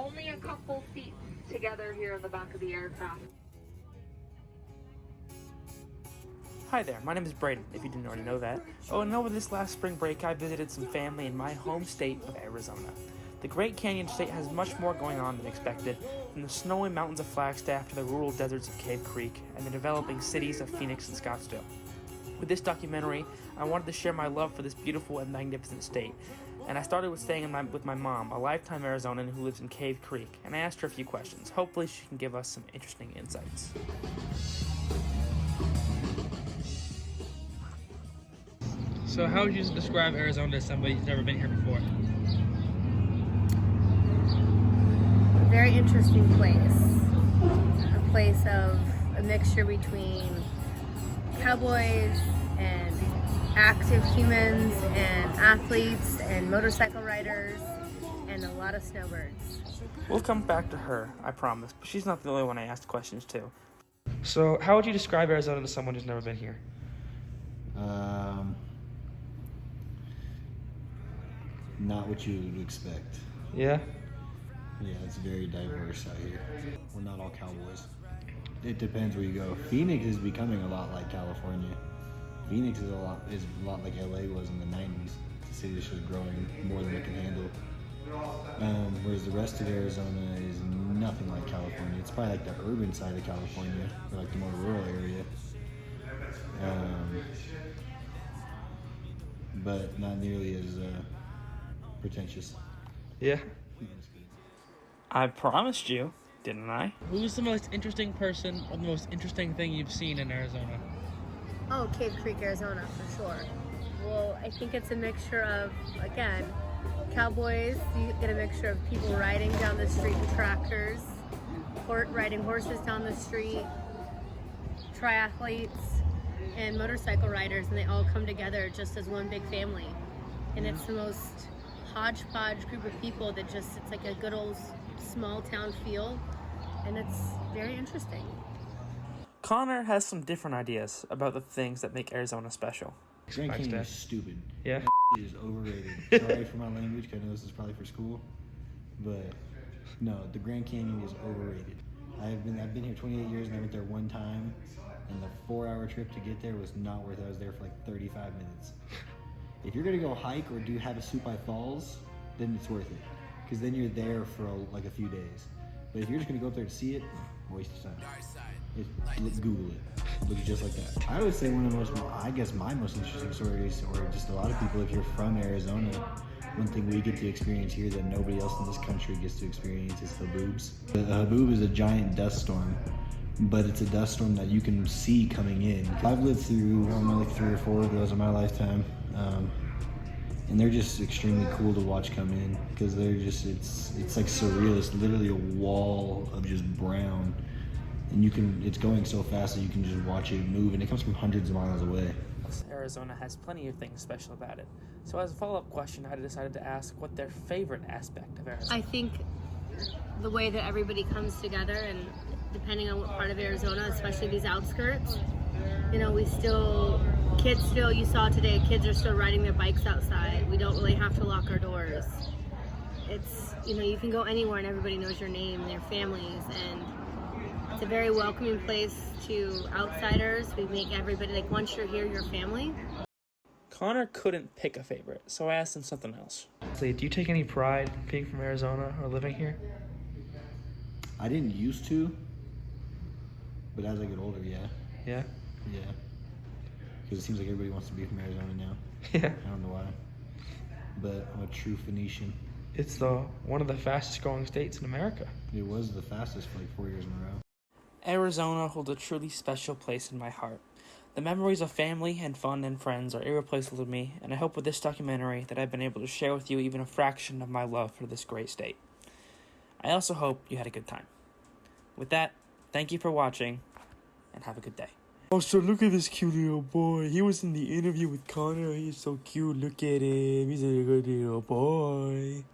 only a couple seats together here in the back of the aircraft. Hi there, my name is Braden, if you didn't already know that. Oh, and over this last spring break, I visited some family in my home state of Arizona. The Great Canyon State has much more going on than expected, from the snowy mountains of Flagstaff to the rural deserts of Cave Creek, and the developing cities of Phoenix and Scottsdale. With this documentary, I wanted to share my love for this beautiful and magnificent state. And I started with staying with my mom, a lifetime Arizonan who lives in Cave Creek, and I asked her a few questions. Hopefully she can give us some interesting insights. So how would you describe Arizona to somebody who's never been here before? A very interesting place. A place of a mixture between cowboys and active humans and athletes and motorcycle riders and a lot of snowbirds. We'll come back to her, I promise, but she's not the only one I asked questions to. So how would you describe Arizona to someone who's never been here? Not what you would expect. Yeah? Yeah, it's very diverse out here. We're not all cowboys. It depends where you go. Phoenix is becoming a lot like California. Phoenix is a lot like LA was in the 90s. The city is just growing more than it can handle. Whereas the rest of Arizona is nothing like California. It's probably like the urban side of California, or like the more rural area. But not nearly as pretentious. Yeah. I promised you, didn't I? Who's the most interesting person or the most interesting thing you've seen in Arizona? Oh, Cave Creek, Arizona, for sure. Well, I think it's a mixture of, again, cowboys. You get a mixture of people riding down the street in tractors, riding horses down the street, triathletes, and motorcycle riders, and they all come together just as one big family. And it's the most hodgepodge group of people that it's like a good old small town feel, and it's very interesting. Connor has some different ideas about the things that make Arizona special. Grand Canyon is stupid. Yeah? That is overrated. Sorry for my language, because I know this is probably for school, but no, the Grand Canyon is overrated. I've been here 28 years and I went there one time, and the 4-hour trip to get there was not worth it. I was there for like 35 minutes. If you're gonna go hike or do Havasupai Falls, then it's worth it, because then you're there for like a few days. But if you're just gonna go up there to see it, waste your time. Google it. Looks just like that. I would say one of my most interesting stories, or just a lot of people, if you're from Arizona, one thing we get to experience here that nobody else in this country gets to experience is haboobs. The haboob is a giant dust storm, but it's a dust storm that you can see coming in. I've lived through like 3 or 4 of those in my lifetime. And they're just extremely cool to watch come in, because they're just, it's like surreal. It's literally a wall of just brown, and it's going so fast that you can just watch it move, and it comes from hundreds of miles away. Arizona has plenty of things special about it. So as a follow-up question, I decided to ask what their favorite aspect of Arizona. I think the way that everybody comes together, and depending on what part of Arizona, especially these outskirts, you know, you saw today, kids are still riding their bikes outside. We don't really have to lock our doors. It's, you know, you can go anywhere and everybody knows your name, their families, and it's a very welcoming place to outsiders. We make everybody, like, once you're here, you're family. Connor couldn't pick a favorite, so I asked him something else. Do you take any pride being from Arizona or living here? I didn't used to, but as I get older, yeah. Yeah? Yeah. Because it seems like everybody wants to be from Arizona now. Yeah. I don't know why. But I'm a true Phoenician. It's one of the fastest growing states in America. It was the fastest for like 4 years in a row. Arizona holds a truly special place in my heart. The memories of family and fun and friends are irreplaceable to me, and I hope with this documentary that I've been able to share with you even a fraction of my love for this great state. I also hope you had a good time. With that, thank you for watching, and have a good day. Oh, so look at this cute little boy. He was in the interview with Connor. He's so cute. Look at him. He's a good little boy.